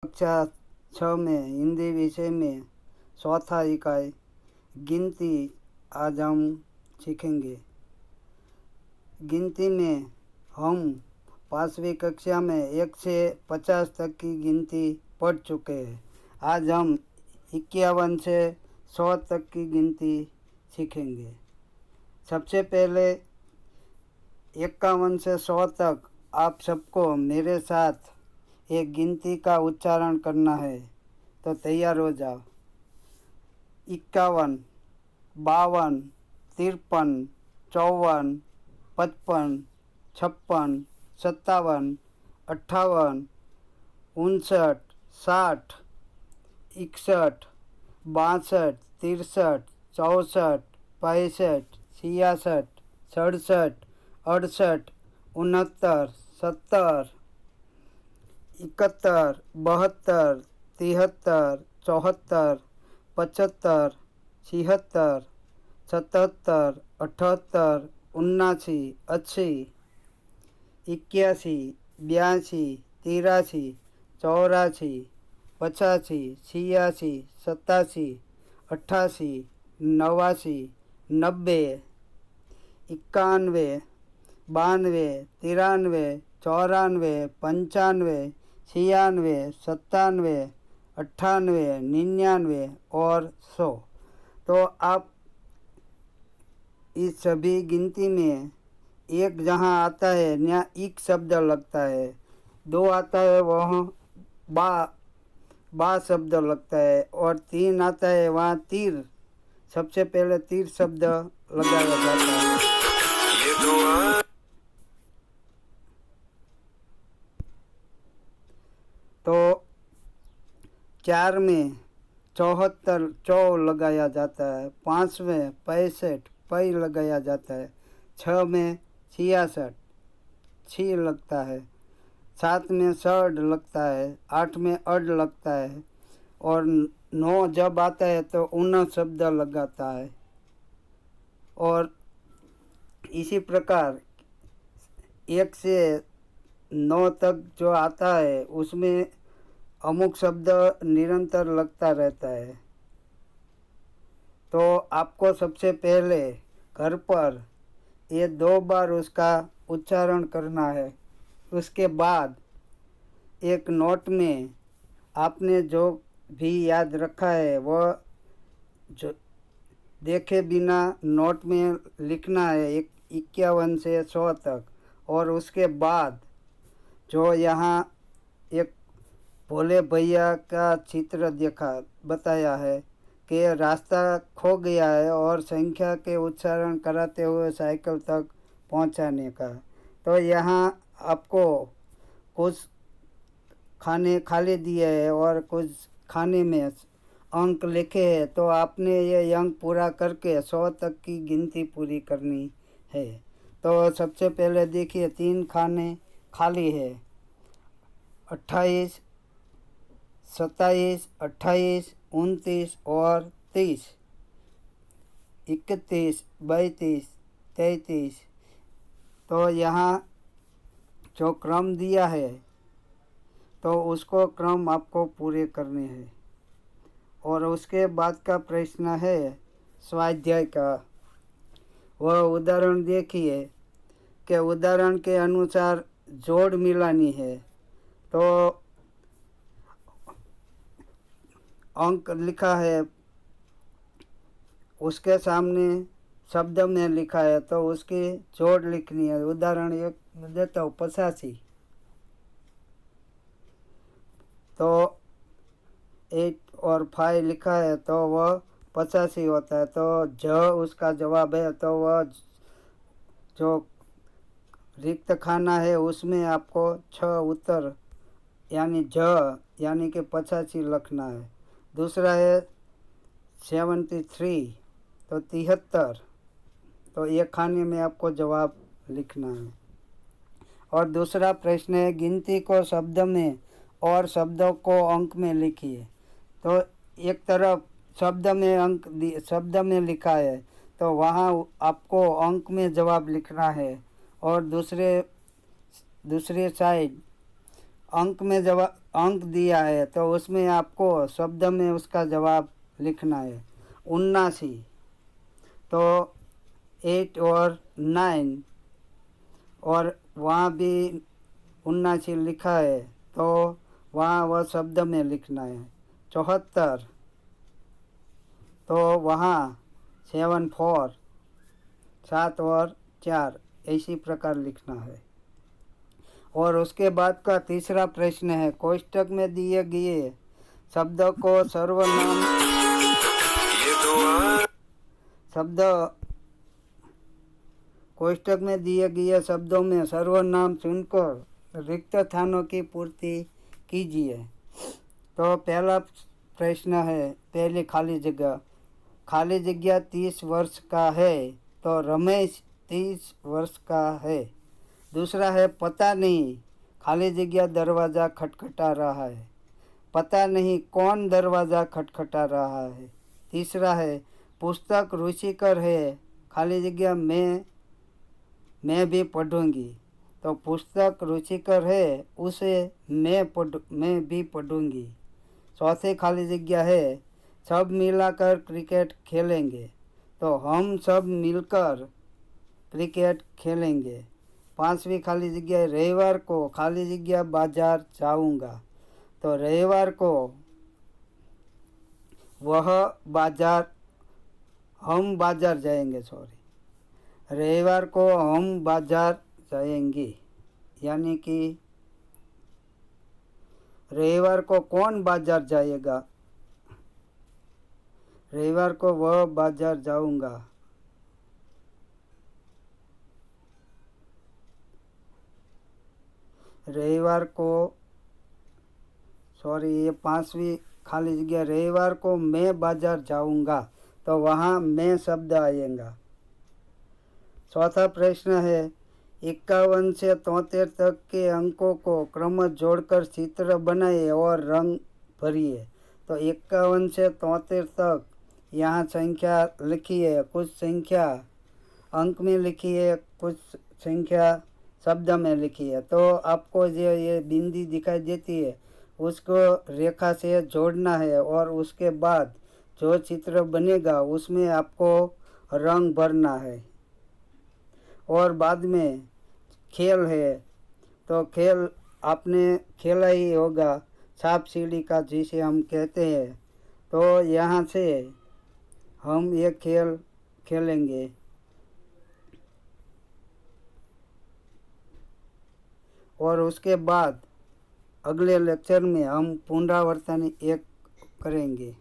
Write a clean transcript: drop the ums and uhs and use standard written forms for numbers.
कक्षा 6 में हिंदी विषय में चौथा इकाई गिनती आज हम सीखेंगे। गिनती में हम 5वीं कक्षा में 1 से 50 तक की गिनती पढ़ चुके हैं। आज हम 51 से 100 तक की गिनती सीखेंगे। सबसे पहले 51 से 100 तक आप सबको मेरे साथ एक गिनती का उच्चारण करना है, तो तैयार हो जाओ। 51, 52, 53, 54, 55, 56, 57, 58, 59, 60, 61, 62, 63, 64, 65, 66, 67, 68, 69, 70, 71, 72, 73, 74, 75, 76, 77, 78, 79, 80, 81, 82, 83, 84, 85, 86, 87, 88, 89, 90, 91, 92, 93, 94, 95, 96, 97, 98, 99 और 100। तो आप इस सभी गिनती में एक जहाँ आता है यहाँ एक शब्द लगता है, 2 आता है वहाँ बा शब्द लगता है, और 3 आता है वहाँ तीर, सबसे पहले तीर शब्द लगाया जाता है। तो 4 में 74 चौ लगाया जाता है, 5 में 65 पै लगाया जाता है, 6 में 66 छी लगता है, 7 में सड लगता है, 8 में अड लगता है, और 9 जब आता है तो उन शब्द लगाता है। और इसी प्रकार 1 से 9 तक जो आता है उसमें अमुक शब्द निरंतर लगता रहता है। तो आपको सबसे पहले घर पर ये 2 बार उसका उच्चारण करना है। उसके बाद एक नोट में आपने जो भी याद रखा है वह जो देखे बिना नोट में लिखना है 51 से 100 तक। और उसके बाद जो यहाँ एक भोले भैया का चित्र बताया है कि रास्ता खो गया है और संख्या के उच्चारण कराते हुए साइकिल तक पहुंचाने का। तो यहाँ आपको कुछ खाने खाली दिए हैं और कुछ खाने में अंक लिखे हैं, तो आपने ये अंक पूरा करके 100 तक की गिनती पूरी करनी है। तो सबसे पहले देखिए 3 खाने खाली है, 28, 27, 28, 29 और 30, 31, 32, 33। तो यहाँ जो क्रम दिया है तो उसको क्रम आपको पूरे करने हैं। और उसके बाद का प्रश्न है स्वाध्याय का। वह उदाहरण देखिए कि उदाहरण के अनुसार जोड़ मिलानी है। तो अंक लिखा है, उसके सामने शब्द में लिखा है, तो उसकी जोड़ लिखनी है। उदाहरण एक देता हूँ, 85। तो 8 और 5 लिखा है तो वह 85 होता है। तो उसका जवाब है। तो वह जो रिक्त खाना है उसमें आपको 6 उत्तर यानी यानी कि 85 लिखना है। दूसरा है 73, तो 73, तो एक खाने में आपको जवाब लिखना है। और दूसरा प्रश्न है गिनती को शब्द में और शब्दों को अंक में लिखिए। तो एक तरफ शब्द में लिखा है तो वहाँ आपको अंक में जवाब लिखना है, और दूसरे साइड अंक दिया है तो उसमें आपको शब्द में उसका जवाब लिखना है। 79 तो 8 और 9 और वहाँ भी 79 लिखा है तो वहाँ वह शब्द में लिखना है। 74 तो वहाँ 7 4 7 और 4 इसी प्रकार लिखना है। और उसके बाद का तीसरा प्रश्न है, कोष्टक में दिए गए शब्द को सर्वनाम कोष्टक में दिए गए शब्दों में सर्वनाम चुनकर रिक्त स्थानों की पूर्ति कीजिए। तो पहला प्रश्न है, पहली खाली जगह 30 वर्ष का है तो रमेश 30 वर्ष का है। दूसरा है, पता नहीं खाली जगह दरवाज़ा खटखटा रहा है, पता नहीं कौन दरवाज़ा खटखटा रहा है। तीसरा है, पुस्तक रुचिकर है खाली जगह मैं भी पढ़ूंगी, तो पुस्तक रुचिकर है उसे मैं भी पढ़ूंगी। चौथे खाली जगह है, सब मिलाकर क्रिकेट खेलेंगे, तो हम सब मिलकर क्रिकेट खेलेंगे। पांचवी खाली जगह, रविवार को खाली जगह बाजार जाऊंगा, तो रविवार को हम बाजार जाएंगे, रविवार को हम बाजार जाएंगे, यानी कि रविवार को कौन बाजार जाएगा, रविवार को वह बाजार जाऊंगा। रविवार को ये पांचवी खाली जगह, रविवार को मैं बाजार जाऊंगा, तो वहाँ मैं शब्द आएगा। चौथा प्रश्न है, 51 से 73 तक के अंकों को क्रम जोड़कर चित्र बनाइए और रंग भरिए। तो 51 से 73 तक यहाँ संख्या लिखी है, कुछ संख्या अंक में लिखी है, कुछ संख्या शब्द में लिखी है। तो आपको जो ये बिंदी दिखाई देती है उसको रेखा से जोड़ना है और उसके बाद जो चित्र बनेगा उसमें आपको रंग भरना है। और बाद में खेल है, तो खेल आपने खेला ही होगा, सांप सीढ़ी का जिसे हम कहते हैं। तो यहाँ से हम ये खेल खेलेंगे। और उसके बाद अगले लेक्चर में हम पुनरावर्तन 1 करेंगे।